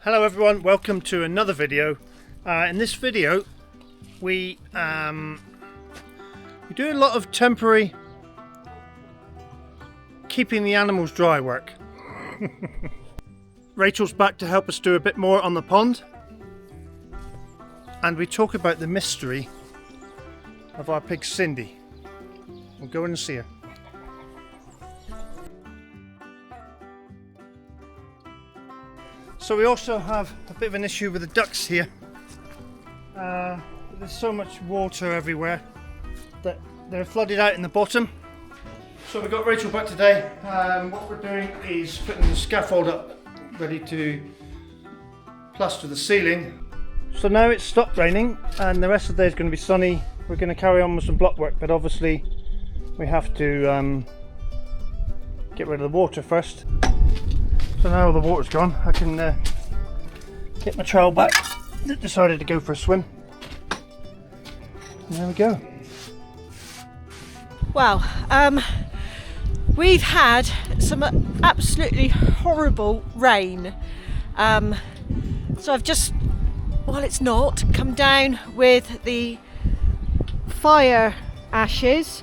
Hello everyone, welcome to another video. In this video we're doing a lot of temporary keeping the animals dry work. Rachel's back to help us do a bit more on the pond, and we talk about the mystery of our pig Cindy. We'll go in and see her. So we also have a bit of an issue with the ducks here. There's so much water everywhere that they're flooded out in the bottom. So we've got Rachel back today. What we're doing is putting the scaffold up, ready to plaster the ceiling. So now it's stopped raining and the rest of the day is going to be sunny. We're going to carry on with some block work, but obviously we have to get rid of the water first. So now all the water's gone, I can get my trowel back. Decided to go for a swim. And there we go. Well, we've had some absolutely horrible rain. So I've just, well, it's not, come down with the fire ashes.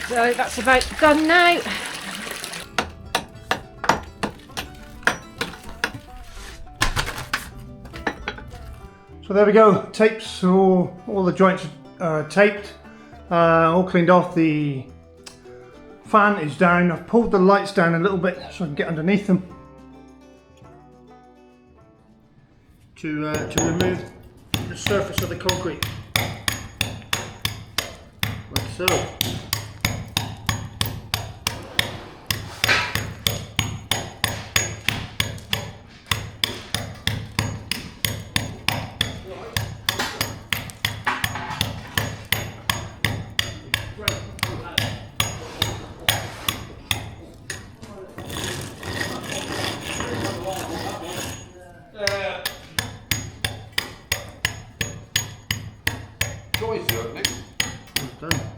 So that's about done now. So there we go, tapes, all the joints are taped, all cleaned off. The fan is down. I've pulled the lights down a little bit so I can get underneath them to remove the surface of the concrete, like so.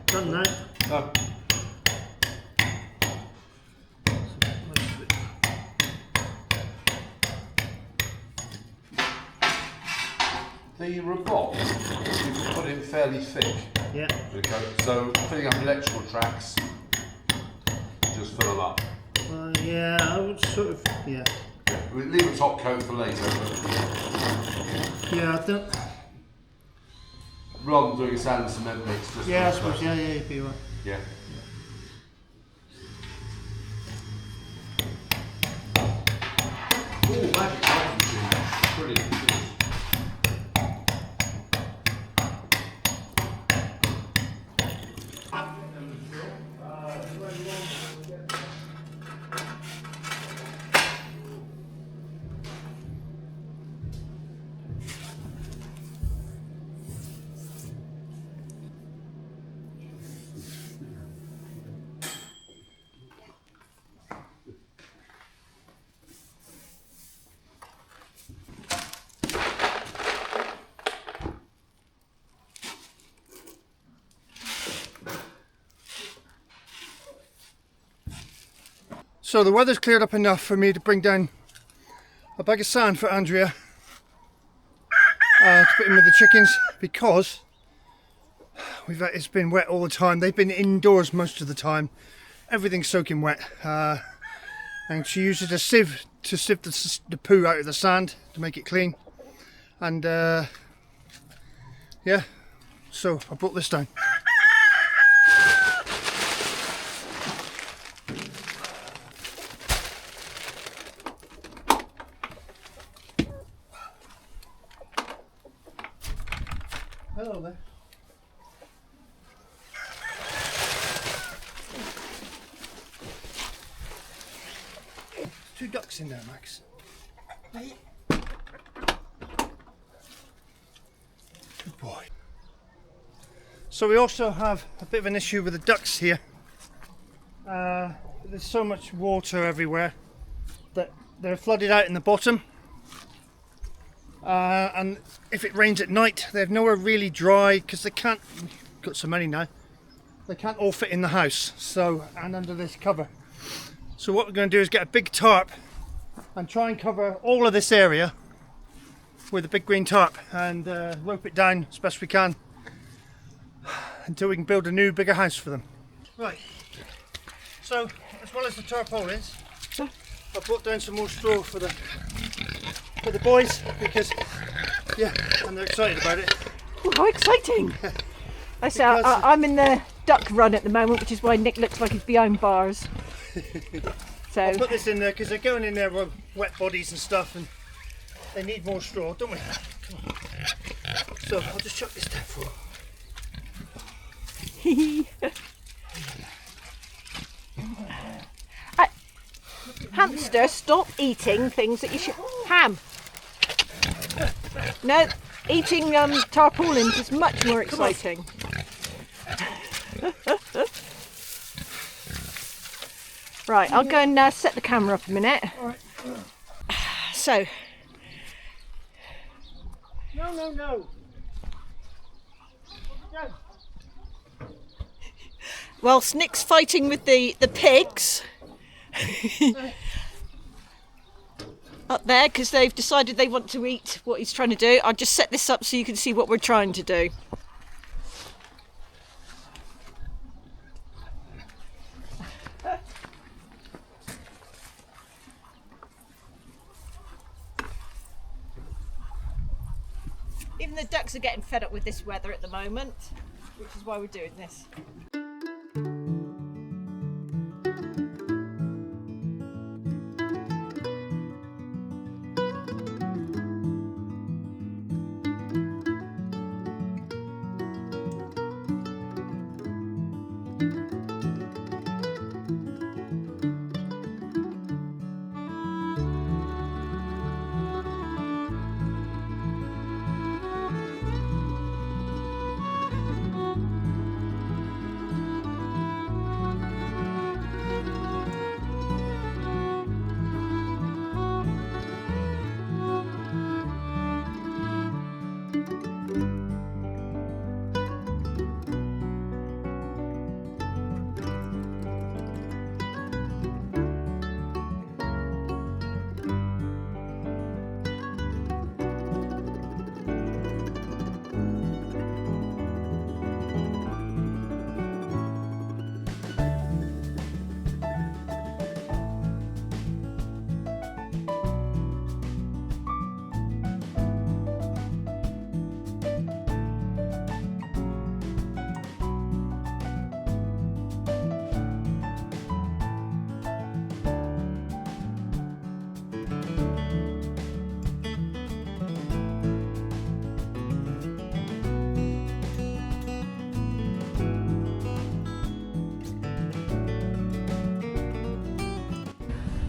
Done now. Oh. The robot you put in fairly thick. Yeah. So filling up electrical tracks, just fill them up. Yeah, I would sort of, yeah. We'll leave a top coat for later. Yeah, I think. Rather than doing a sand and cement mix, just Yeah, I suppose, yeah, you'd be right. Yeah. Oh, magic coffee machine. Brilliant. So the weather's cleared up enough for me to bring down a bag of sand for Andrea to put in with the chickens, because it's been wet all the time. They've been indoors most of the time. Everything's soaking wet, and she uses a sieve to sieve the poo out of the sand to make it clean. And yeah, so I brought this down. Hello there. There's 2 ducks in there, Max. Hey. Good boy. So we also have a bit of an issue with the ducks here. There's so much water everywhere that they're flooded out in the bottom. And if it rains at night, they're nowhere really dry because they can't. Got so many now. They can't all fit in the house. So, and under this cover. So what we're going to do is get a big tarp and try and cover all of this area with a big green tarp and rope it down as best we can until we can build a new, bigger house for them. Right, so as well as the tarpaulins, I brought down some more straw for the boys because, yeah, and they're excited about it. Oh, how exciting! I say, I'm in the duck run at the moment, which is why Nick looks like he's behind bars. So I'll put this in there because they're going in there with wet bodies and stuff, and they need more straw, don't we? Come on. So I'll just chuck this down for them. Hamster, stop eating things that you should. Ham! No, eating tarpaulins is much more exciting. Right, I'll go and set the camera up a minute. All right. So. No. Whilst Nick's fighting with the pigs up there because they've decided they want to eat what he's trying to do, I'll just set this up so you can see what we're trying to do. Even the ducks are getting fed up with this weather at the moment, which is why we're doing this.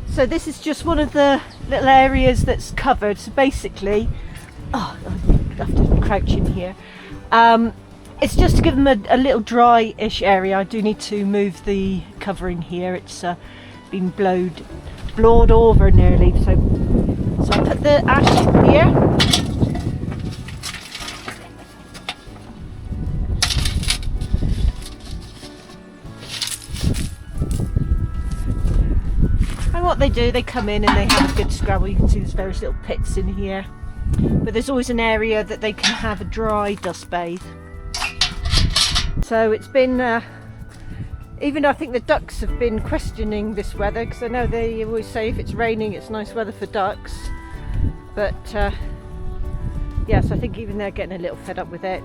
So this is just one of the little areas that's covered. So basically, I have to crouch in here. It's just to give them a little dry-ish area. I do need to move the covering here. It's been blowed over nearly. So I put the ash here. What they do, they come in and they have a good scrabble. You can see there's various little pits in here, but there's always an area that they can have a dry dust bathe. So it's been even I think the ducks have been questioning this weather, because I know they always say if it's raining it's nice weather for ducks, but yes, I think even they're getting a little fed up with it.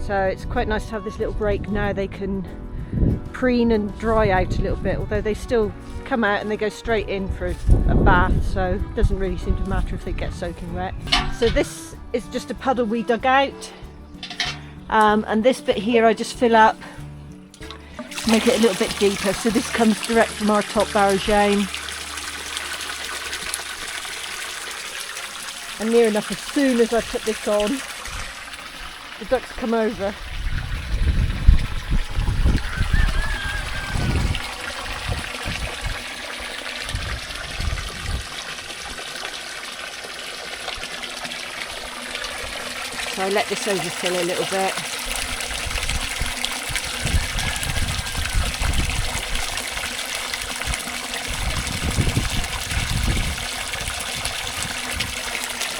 So it's quite nice to have this little break. Now they can preen and dry out a little bit, although they still come out and they go straight in for a bath, so it doesn't really seem to matter if they get soaking wet. So this is just a puddle we dug out, and this bit here I just fill up to make it a little bit deeper. So this comes direct from our top barragine, and near enough as soon as I put this on, the ducks come over. So I let this overfill a little bit.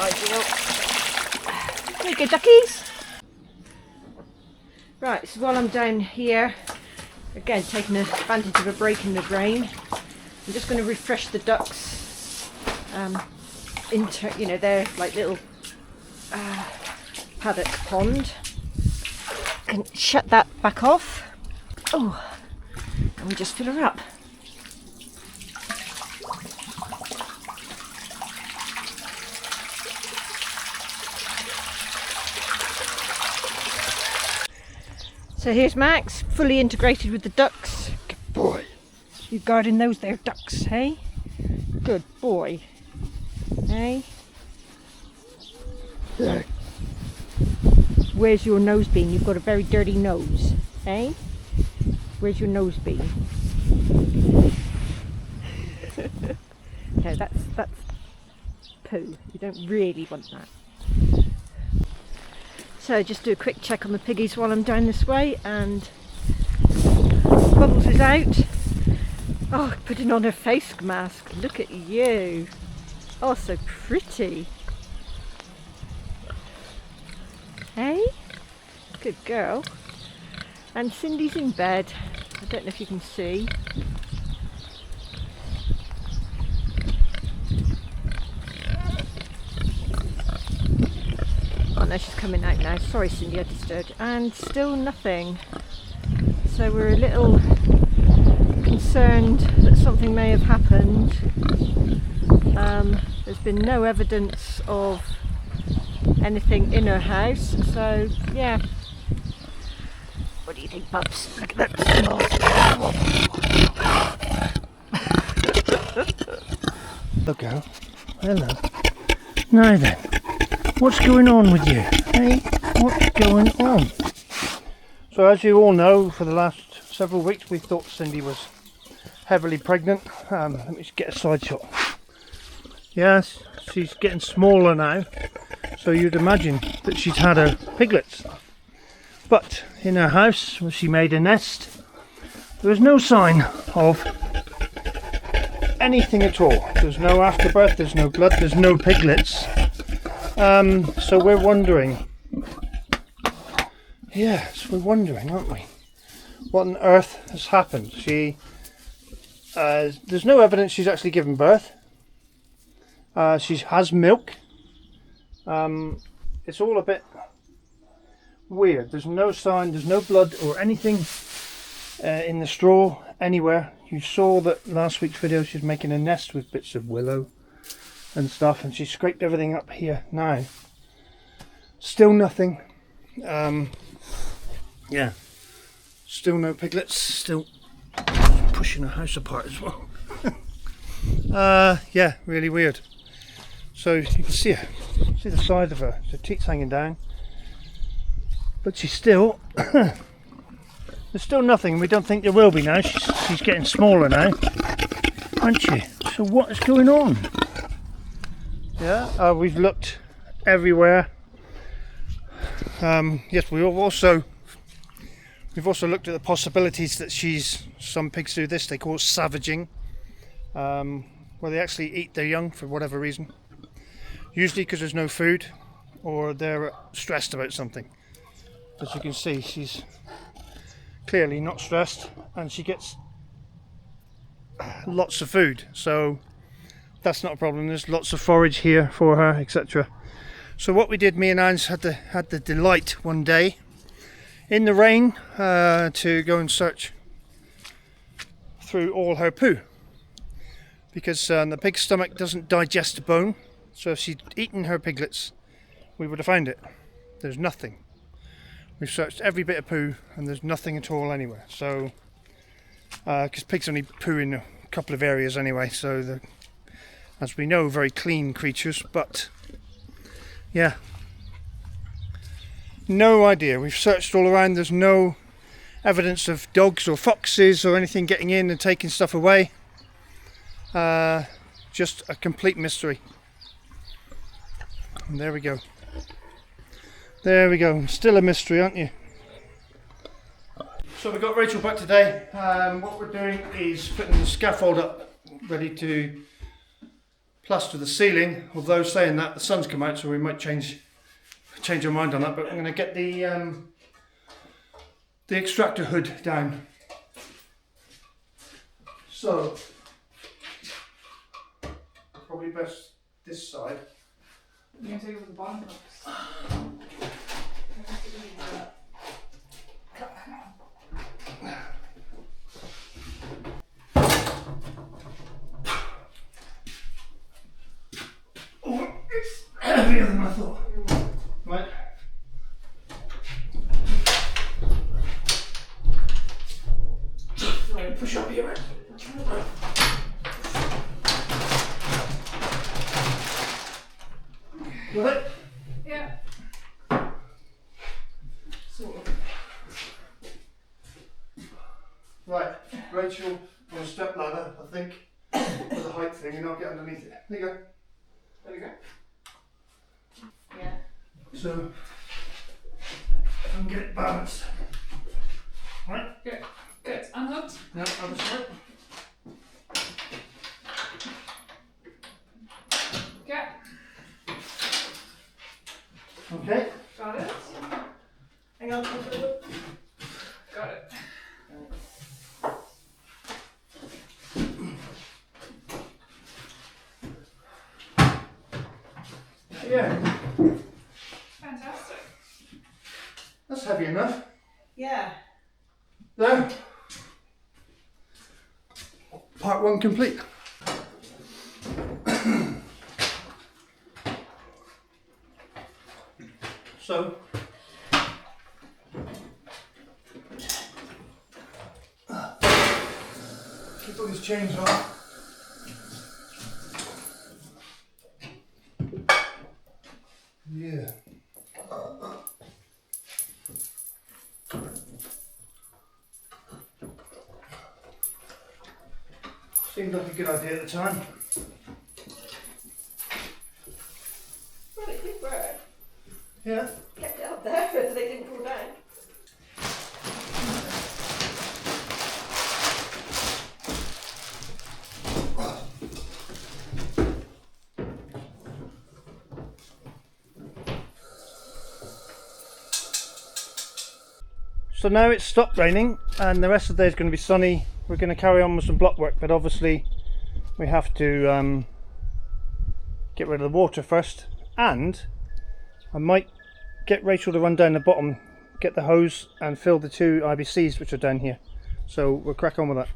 ideal. There you go, duckies. Right, so while I'm down here, again taking advantage of a break in the rain, I'm just going to refresh the ducks. You know, they're like little paddock pond. Can shut that back off. Oh, and we just fill her up. So here's Max, fully integrated with the ducks. Good boy. You guarding those there ducks, hey? Good boy. Hey? Look. Where's your nose been? You've got a very dirty nose, eh? Where's your nose been? No, that's poo. You don't really want that. So just do a quick check on the piggies while I'm down this way, and Bubbles is out. Oh, putting on her face mask. Look at you. Oh, so pretty. Hey? Good girl. And Cindy's in bed. I don't know if you can see. Oh no, she's coming out now. Sorry Cindy, I disturbed. And still nothing. So we're a little concerned that something may have happened. There's been no evidence of anything in her house, so yeah. What do you think, Bubs? Look at that smell. Look out. Hello. Now then, what's going on with you? Hey, what's going on? So as you all know, for the last several weeks we thought Cindy was heavily pregnant. Let me just get a side shot. Yes, she's getting smaller now, so you'd imagine that she's had her piglets. But in her house, where she made a nest, there was no sign of anything at all. There's no afterbirth, there's no blood, there's no piglets. So we're wondering, yes, we're wondering, aren't we? What on earth has happened? There's no evidence she's actually given birth. She has milk. It's all a bit weird. There's no sign, there's no blood or anything in the straw anywhere. You saw that last week's video, she's making a nest with bits of willow and stuff, and she scraped everything up here now. Still nothing. Yeah, still no piglets, still pushing her house apart as well. Yeah, really weird. So you can see her, see the side of her, the teats hanging down, but she's still, there's still nothing. We don't think there will be now. She's getting smaller now, aren't she? So what is going on? Yeah, we've looked everywhere. Yes, we've also looked at the possibilities that some pigs do this, they call it savaging, where they actually eat their young for whatever reason. Usually because there's no food or they're stressed about something. As you can see, she's clearly not stressed and she gets lots of food, so that's not a problem. There's lots of forage here for her, etc. So what we did, me and Ange had the delight one day in the rain to go and search through all her poo, because the pig's stomach doesn't digest a bone, so if she'd eaten her piglets we would have found it. There's nothing. We've searched every bit of poo and there's nothing at all anywhere. So because pigs only poo in a couple of areas anyway, so they're, as we know, very clean creatures. But yeah, no idea. We've searched all around. There's no evidence of dogs or foxes or anything getting in and taking stuff away. Just a complete mystery. And there we go. There we go. Still a mystery, aren't you? So we've got Rachel back today. What we're doing is putting the scaffold up, ready to plaster the ceiling, although saying that the sun's come out, so we might change our mind on that, but I'm going to get the extractor hood down. So probably best this side. You're going to take over the bottom hooks. Oh, it's heavier than I thought. Right. Right, push up here. Got it? Yeah. Sort of. Right, Rachel on a step ladder, I think, for the height thing, and I'll get underneath it. There you go. There we go. Yeah. So, I can get it balanced. Right? Good. Good. Unhooked. Now, other side. Yeah. Okay. Got it. Hang on. Got it. Yeah, Fantastic. that's heavy enough. Yeah. There. Part one complete. So, keep all these chains on. Yeah. Seemed like a good idea at the time. Well, it did work. Yeah. Kept it up there, but they didn't fall down. So now it's stopped raining and the rest of the day is going to be sunny. We're going to carry on with some block work, but obviously we have to get rid of the water first, and I might get Rachel to run down the bottom, get the hose and fill the 2 IBCs which are down here. So we'll crack on with that.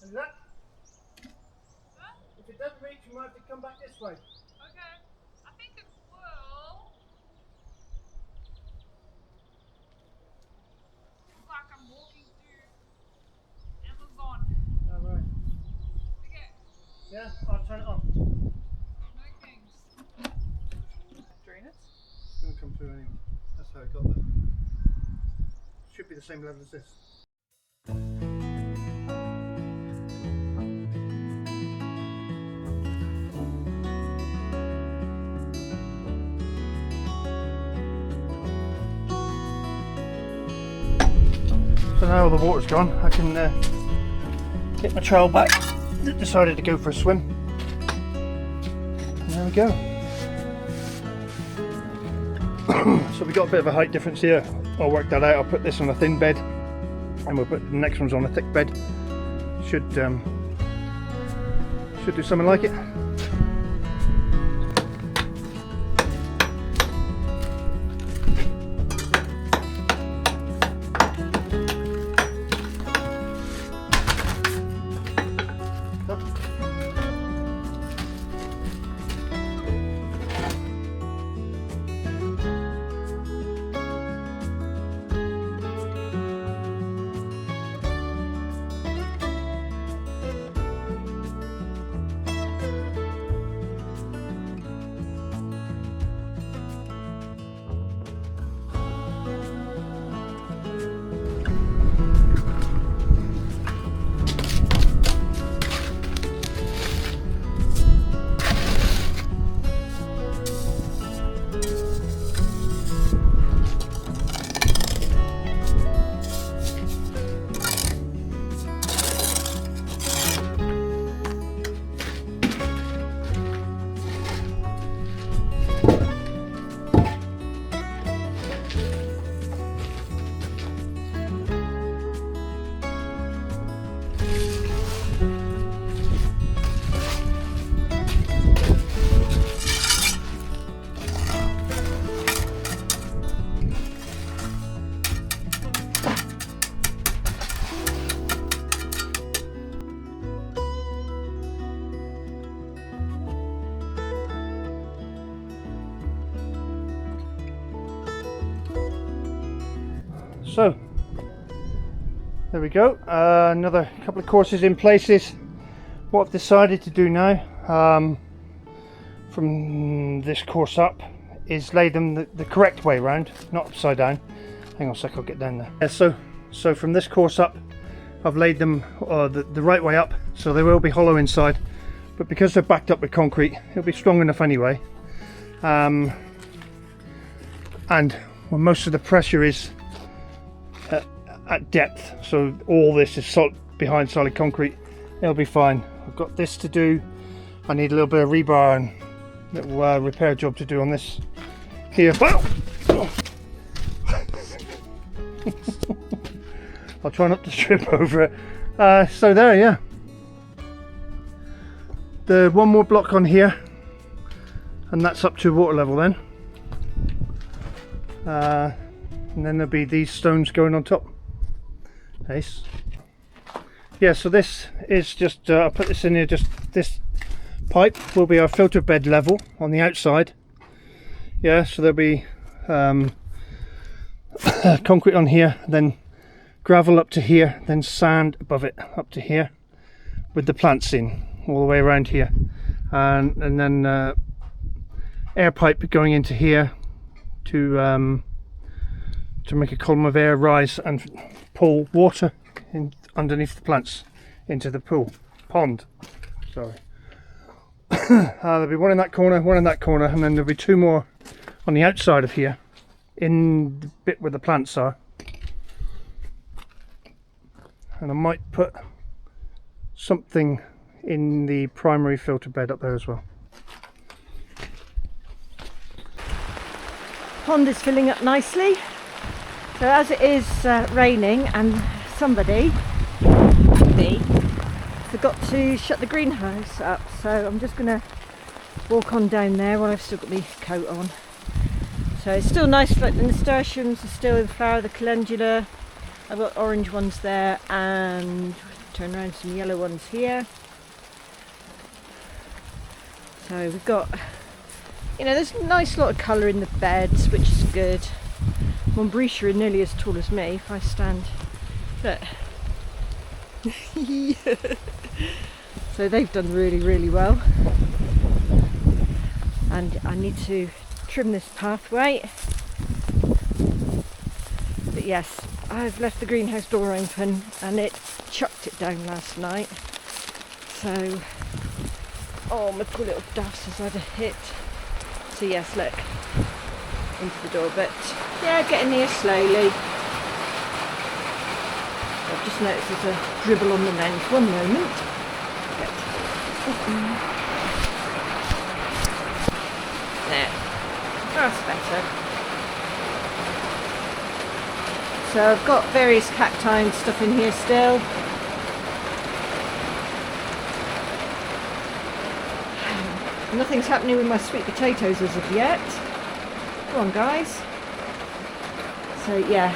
And that, if it doesn't reach, you might have to come back this way. Okay. I think it will. It's like I'm walking through Amazon. Oh, right. Okay. Yeah, I'll turn it on. No kings. Drain it. It's going to come through anyway. That's how it got there. Should be the same level as this. So now all the water's gone, I can get my trowel back. Decided to go for a swim. And there we go. So we got a bit of a height difference here. I'll work that out. I'll put this on a thin bed, and we'll put the next one's on a thick bed. Should do something like it. So there we go, another couple of courses in places. What I've decided to do now, from this course up, is lay them the correct way round, not upside down. Hang on a sec, I'll get down there. Yeah, so from this course up, I've laid them the right way up, so they will be hollow inside, but because they're backed up with concrete, it'll be strong enough anyway. And well, most of the pressure is at depth, so all this is behind solid concrete, it'll be fine. I've got this to do. I need a little bit of rebar and little repair job to do on this here. I'll try not to trip over it. So there, yeah. The one more block on here, and that's up to water level then. And then there'll be these stones going on top. Nice. Yeah, so this is just, I'll put this in here, just this pipe will be our filter bed level on the outside. Yeah, so there'll be concrete on here, then gravel up to here, then sand above it up to here, with the plants in all the way around here, and then air pipe going into here to make a column of air rise and pull water in underneath the plants into the pond. Sorry. There'll be one in that corner, one in that corner, and then there'll be two more on the outside of here, in the bit where the plants are. And I might put something in the primary filter bed up there as well. Pond is filling up nicely. So as it is raining, and somebody, me, forgot to shut the greenhouse up, so I'm just going to walk on down there while I've still got my coat on. So it's still nice, like the nasturtiums are still in flower, the calendula. I've got orange ones there, and turn around, some yellow ones here. So we've got, you know, there's a nice lot of colour in the beds, which is good. Montbretia are nearly as tall as me if I stand. Look. So they've done really, really well. And I need to trim this pathway. But yes, I've left the greenhouse door open and it chucked it down last night. So, oh, my poor little duffs has had a hit. So yes, look, into the door, but yeah, getting near slowly. I've just noticed there's a dribble on the lens. One moment. There, that's better. So I've got various cacti and stuff in here still. Nothing's happening with my sweet potatoes as of yet. Go on, guys. So yeah.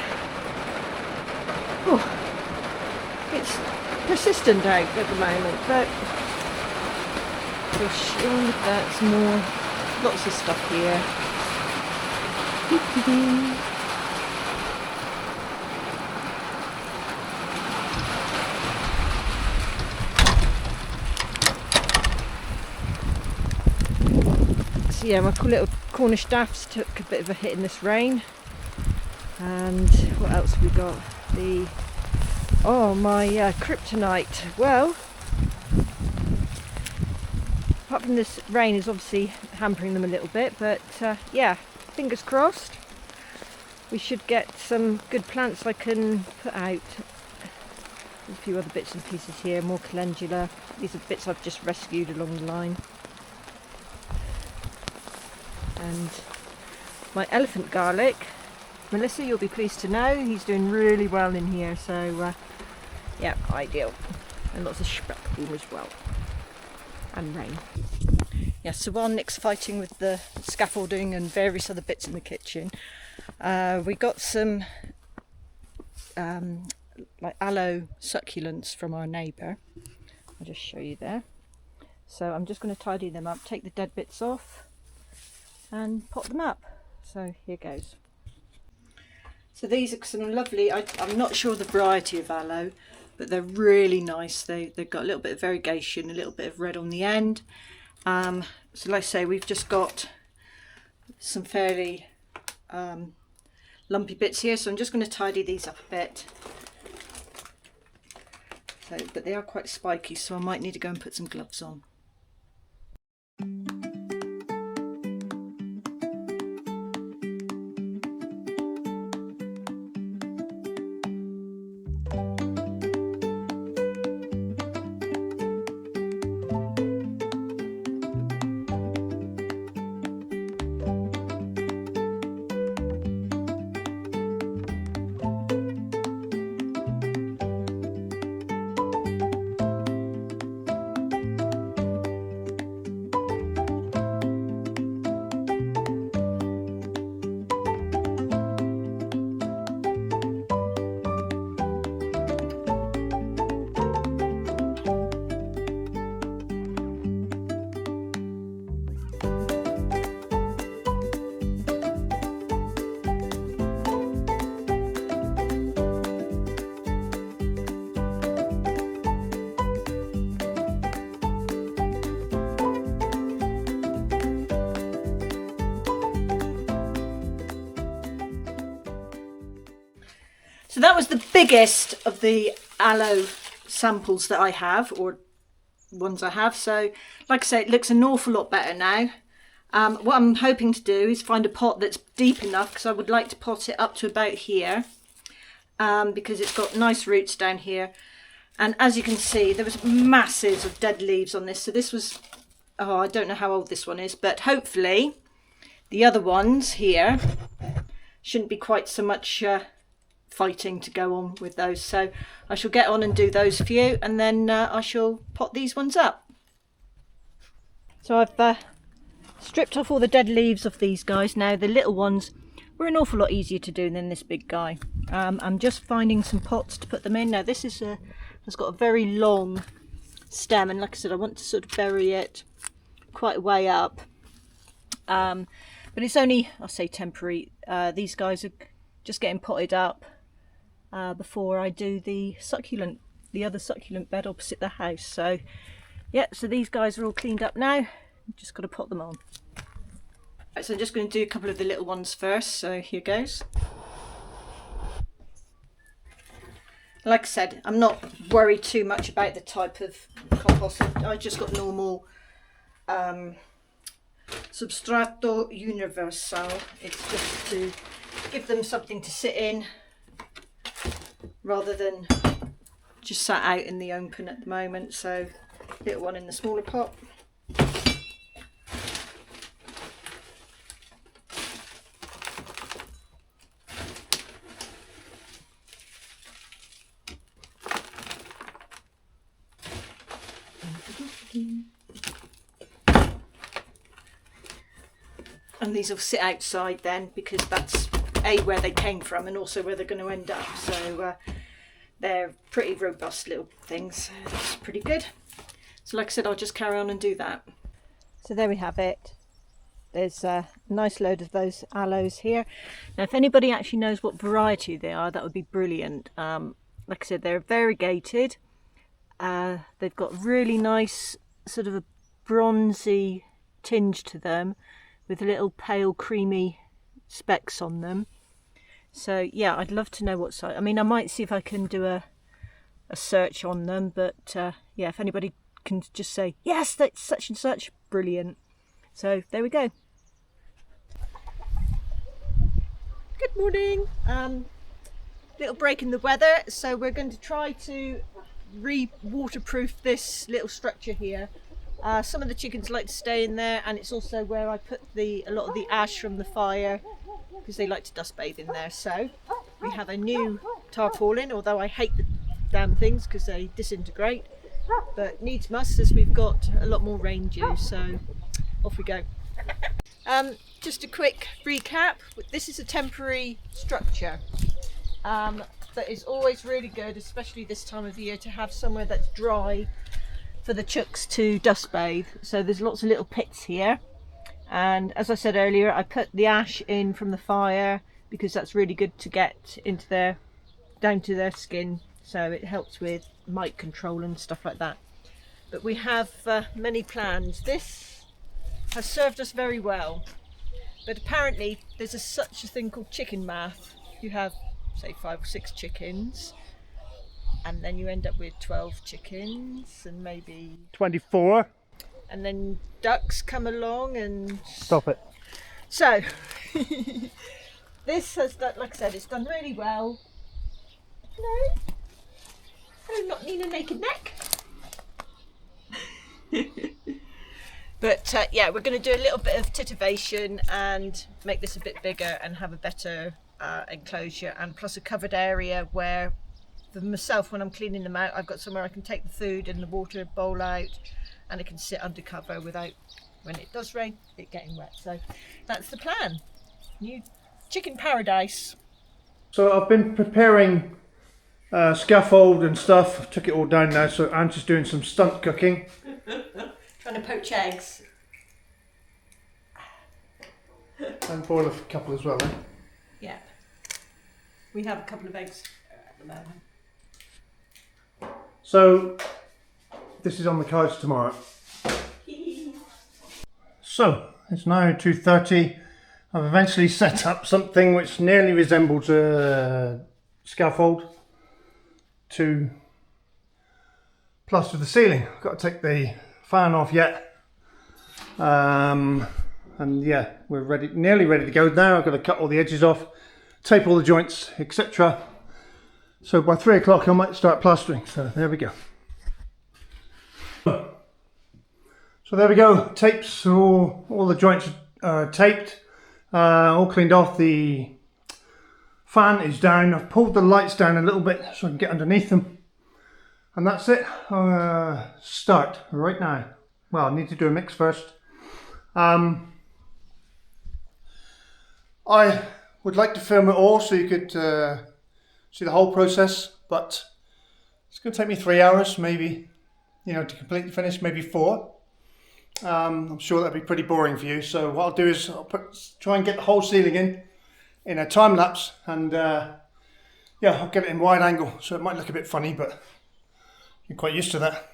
Oh, it's persistent out at the moment, but for sure that's more. Lots of stuff here. So yeah, my little Cornish daffs took a bit of a hit in this rain. And what else have we got? My kryptonite. Well, apart from this rain is obviously hampering them a little bit, but yeah, fingers crossed. We should get some good plants I can put out. There's a few other bits and pieces here, more calendula. These are bits I've just rescued along the line. And my elephant garlic, Melissa, you'll be pleased to know, he's doing really well in here, so yeah, ideal. And lots of speckle as well, and rain. Yeah, so while Nick's fighting with the scaffolding and various other bits in the kitchen, we got some like aloe succulents from our neighbour. I'll just show you there. So I'm just going to tidy them up, take the dead bits off and pot them up. So here goes. So these are some lovely, I'm not sure the variety of aloe, but they're really nice. They've got a little bit of variegation, a little bit of red on the end. So like I say, we've just got some fairly lumpy bits here, so I'm just going to tidy these up a bit. So, but they are quite spiky, so I might need to go and put some gloves on. So that was the biggest of the aloe samples that I have, or ones I have. So like I say, it looks an awful lot better now. What I'm hoping to do is find a pot that's deep enough, because I would like to pot it up to about here, because it's got nice roots down here. And as you can see, there was masses of dead leaves on this. So this was, oh, I don't know how old this one is, but hopefully the other ones here shouldn't be quite so much fighting to go on with those. So I shall get on and do those for you, and then I shall pot these ones up. So I've stripped off all the dead leaves of these guys. Now the little ones were an awful lot easier to do than this big guy. I'm just finding some pots to put them in. Now this is has got a very long stem, and like I said, I want to sort of bury it quite a way up, but it's only, I'll say, temporary. These guys are just getting potted up before I do the other succulent bed opposite the house. So yeah, so these guys are all cleaned up now. Just got to pot them on. Right, so I'm just going to do a couple of the little ones first. So here goes. Like I said, I'm not worried too much about the type of compost. I just got normal Substrato Universal. It's just to give them something to sit in, rather than just sat out in the open at the moment. So little one in the smaller pot. And these will sit outside then, because that's where they came from, and also where they're going to end up. So they're pretty robust little things. So that's pretty good. So like I said, I'll just carry on and do that. So there we have it. There's a nice load of those aloes here. Now if anybody actually knows what variety they are, that would be brilliant. Like I said, they're variegated. They've got really nice sort of a bronzy tinge to them, with little pale creamy specks on them. So yeah, I'd love to know what size. I mean, I might see if I can do a search on them, but yeah, if anybody can just say yes, that's such and such, brilliant. So there we go. Good morning. Little break in the weather, so we're going to try to waterproof this little structure here. Some of the chickens like to stay in there, and it's also where I put a lot of the ash from the fire, because they like to dust bathe in there. So we have a new tarpaulin, although I hate the damn things because they disintegrate, but needs must as we've got a lot more rain due. So off we go. Just a quick recap. This is a temporary structure that is always really good, especially this time of year, to have somewhere that's dry for the chooks to dust bathe. So there's lots of little pits here, and as I said earlier, I put the ash in from the fire, because that's really good to get into their, down to their skin, so it helps with mite control and stuff like that. But we have many plans. This has served us very well, but apparently there's such a thing called chicken math. You have, say, 5 or 6 chickens, and then you end up with 12 chickens and maybe 24. and then ducks come along and Stop it. so this has done, like I said, it's done really well. Hello. Hello, not Nina Naked Neck. But yeah, we're going to do a little bit of titivation and make this a bit bigger and have a better enclosure, and plus a covered area where for myself, when I'm cleaning them out, I've got somewhere I can take the food and the water bowl out, and it can sit under cover without, when it does rain, it getting wet. So that's the plan. New chicken paradise. So I've been preparing scaffold and stuff. I've took it all down now, so I'm just doing some stunt cooking. Trying to poach eggs. And boil a couple as well, eh? Yeah. We have a couple of eggs at the moment. So this is on the cards tomorrow. So it's now 2:30. I've eventually set up something which nearly resembles a scaffold to plaster the ceiling. I've got to take the fan off yet. And yeah, we're ready, nearly ready to go now. I've got to cut all the edges off, tape all the joints, etc. So by 3 o'clock I might start plastering. So there we go. So there we go. Tapes, all the joints are taped, all cleaned off. The fan is down. I've pulled the lights down a little bit so I can get underneath them. And that's it. Start right now. Well, I need to do a mix first. I would like to film it all so you could see the whole process, but it's going to take me 3 hours, maybe, you know, to completely finish, maybe 4. I'm sure that'd be pretty boring for you. So what I'll do is try and get the whole ceiling in a time lapse, and yeah, I'll get it in wide angle, so it might look a bit funny, but you're quite used to that.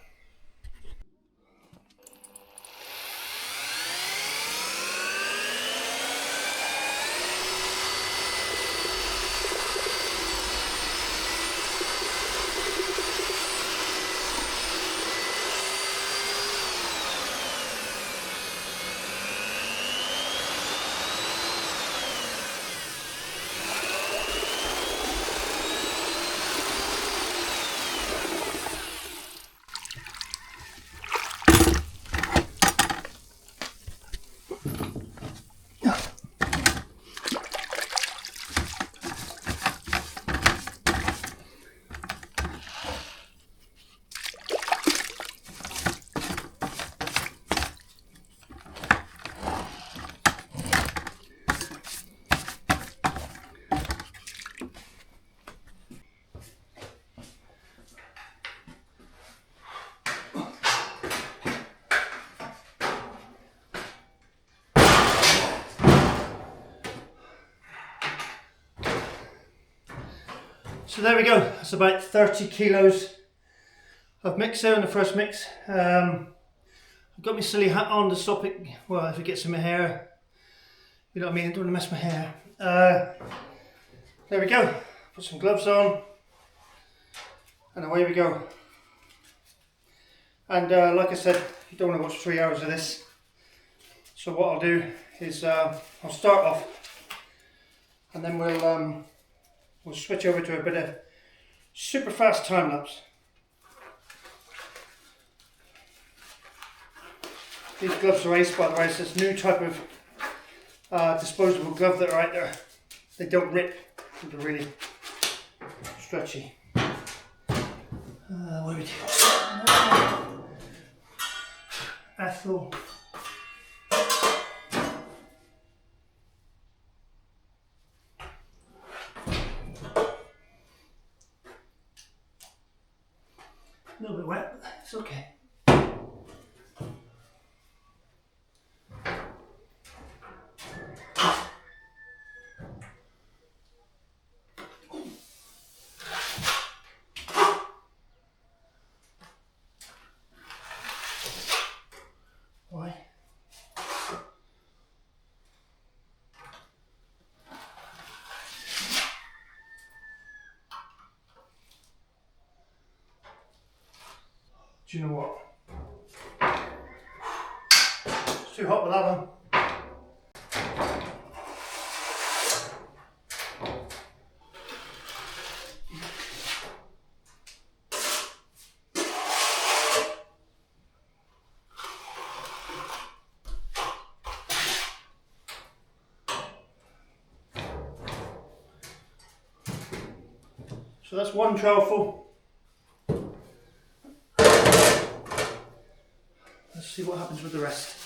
So there we go, that's about 30 kilos of mixer in the first mix. I've got my silly hat on to stop it, well, if it gets in my hair, you know what I mean, I don't want to mess my hair. There we go, put some gloves on, and away we go. And like I said, you don't want to watch 3 hours of this. So what I'll do is I'll start off, and then we'll switch over to a bit of super fast time lapse. These gloves are ace, by the way. It's this new type of disposable glove that are out there. They don't rip, they're really stretchy. What do we do? Ethel. A little bit wet, but it's okay. Do you know what? It's too hot with that one. So that's one trowelful. Let's see what happens with the rest.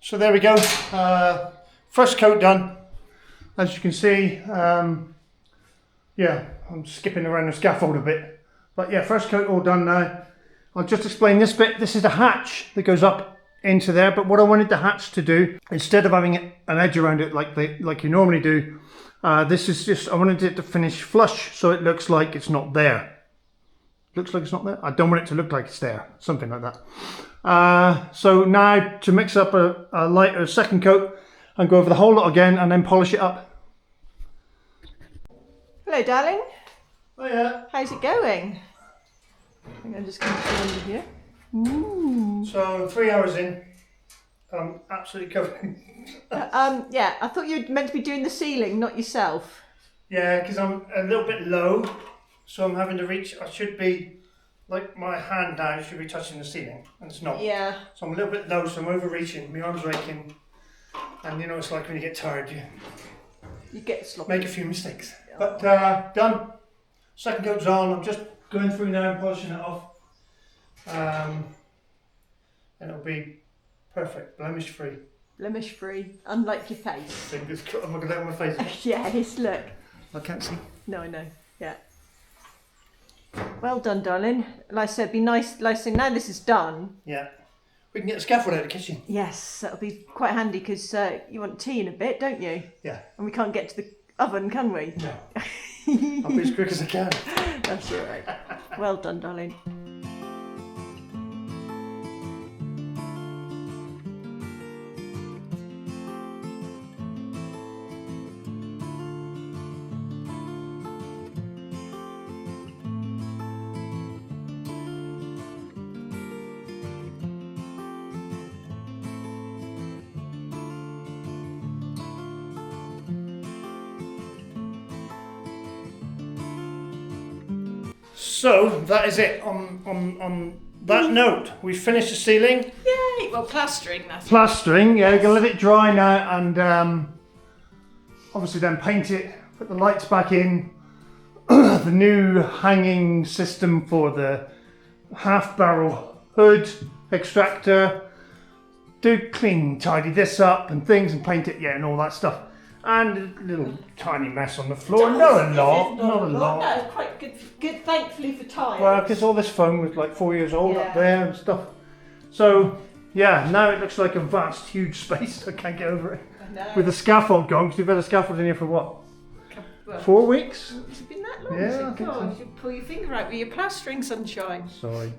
So there we go. First coat done. As you can see, yeah, I'm skipping around the scaffold a bit. But yeah, first coat all done now. I'll just explain this bit. This is the hatch that goes up into there. But what I wanted the hatch to do, instead of having an edge around it like you normally do, this is just, I wanted it to finish flush so it looks like it's not there. Looks like it's not there? I don't want it to look like it's there. Something like that. So now to mix up a lighter second coat and go over the whole lot again and then polish it up. Hello, darling. Oh yeah. How's it going? I think I'm just going to put under here. Ooh. So 3 hours in, I'm absolutely covered. Yeah, I thought you were meant to be doing the ceiling, not yourself. Yeah, because I'm a little bit low, so I'm having to reach. I should be, like my hand now should be touching the ceiling, and it's not. Yeah. So I'm a little bit low, so I'm overreaching. My arms are aching, and you know it's like when you get tired, You get sloppy. make a few mistakes. But done. Second coat's on. I'm just going through now and polishing it off. And it'll be perfect, blemish free. Blemish free, unlike your face. Fingers crossed. I'm not gonna let my face. Yes, look. I can't see. No, I know. Yeah. Well done, darling. Like I said, be nice. Like I said, now this is done. Yeah. We can get the scaffold out of the kitchen. Yes, that'll be quite handy because you want tea in a bit, don't you? Yeah. And we can't get to the oven, can we? No. I'll be as quick as I can. That's all right. Well done, darling. So that is it. On that note, we finished the ceiling. Yay! Well, plastering, that's Plastering, yeah, we're gonna let it dry now and obviously then paint it, put the lights back in, the new hanging system for the half barrel hood extractor, tidy this up and things and paint it, yeah, and all that stuff. And a little tiny mess on the floor, not a lot. No, quite good, thankfully for time. Well, because all this foam was like 4 years old up Yeah. there and stuff. So, yeah, now it looks like a vast, huge space. I can't get over it. I know. With the scaffold gone, because we've had a scaffold in here for what? Well, 4 weeks? Has it been that long? Yeah, Has it? I think God, so. you should pull your finger out with your plastering, sunshine. Sorry.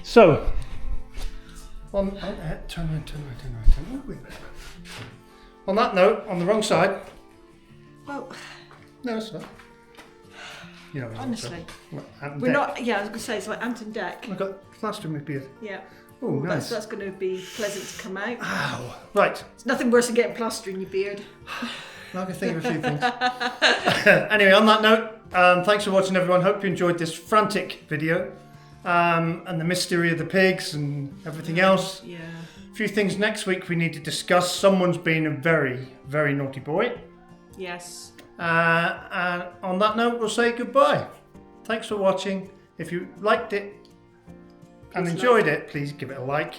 So, turn around. Wait a minute. On that note, on the wrong side. Well, No, it's not. You know, honestly, Ant we're deck. not. Yeah, I was going to say it's like Ant and Deck. I've got plaster in my beard. Yeah. Oh, nice. That's going to be pleasant to come out. Ow. Right. It's nothing worse than getting plaster in your beard. I can think of a few things. Anyway, on that note, thanks for watching, everyone. Hope you enjoyed this frantic video and the mystery of the pigs and everything else. Yeah. A few things next week we need to discuss. Someone's been a very, very naughty boy. Yes. And on that note, we'll say goodbye. Thanks for watching. If you liked it and enjoyed it, please give it a like.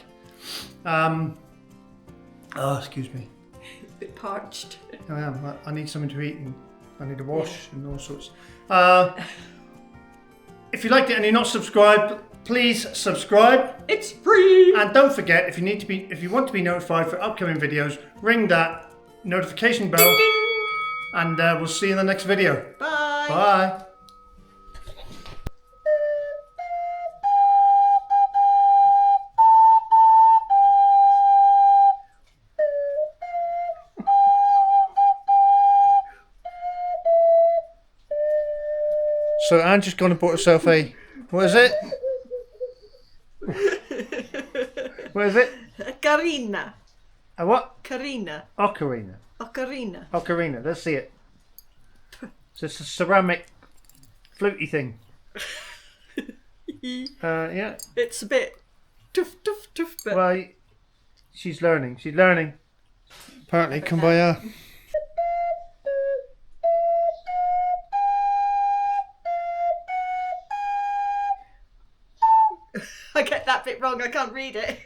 Excuse me. A bit parched. I am. I need something to eat and I need to wash and all sorts. If you liked it and you're not subscribed, please subscribe. It's free. And don't forget, if you want to be notified for upcoming videos, ring that notification bell. Ding, ding. And we'll see you in the next video. Bye. Bye. So Anne's just gone and bought herself a, what is it? What is it? Ocarina. A what? Ocarina. Ocarina. Ocarina. Ocarina, let's see it. So it's a ceramic fluty thing. Yeah. It's a bit toof, but Well, she's learning. She's learning. Apparently, come by I get that bit wrong. I can't read it.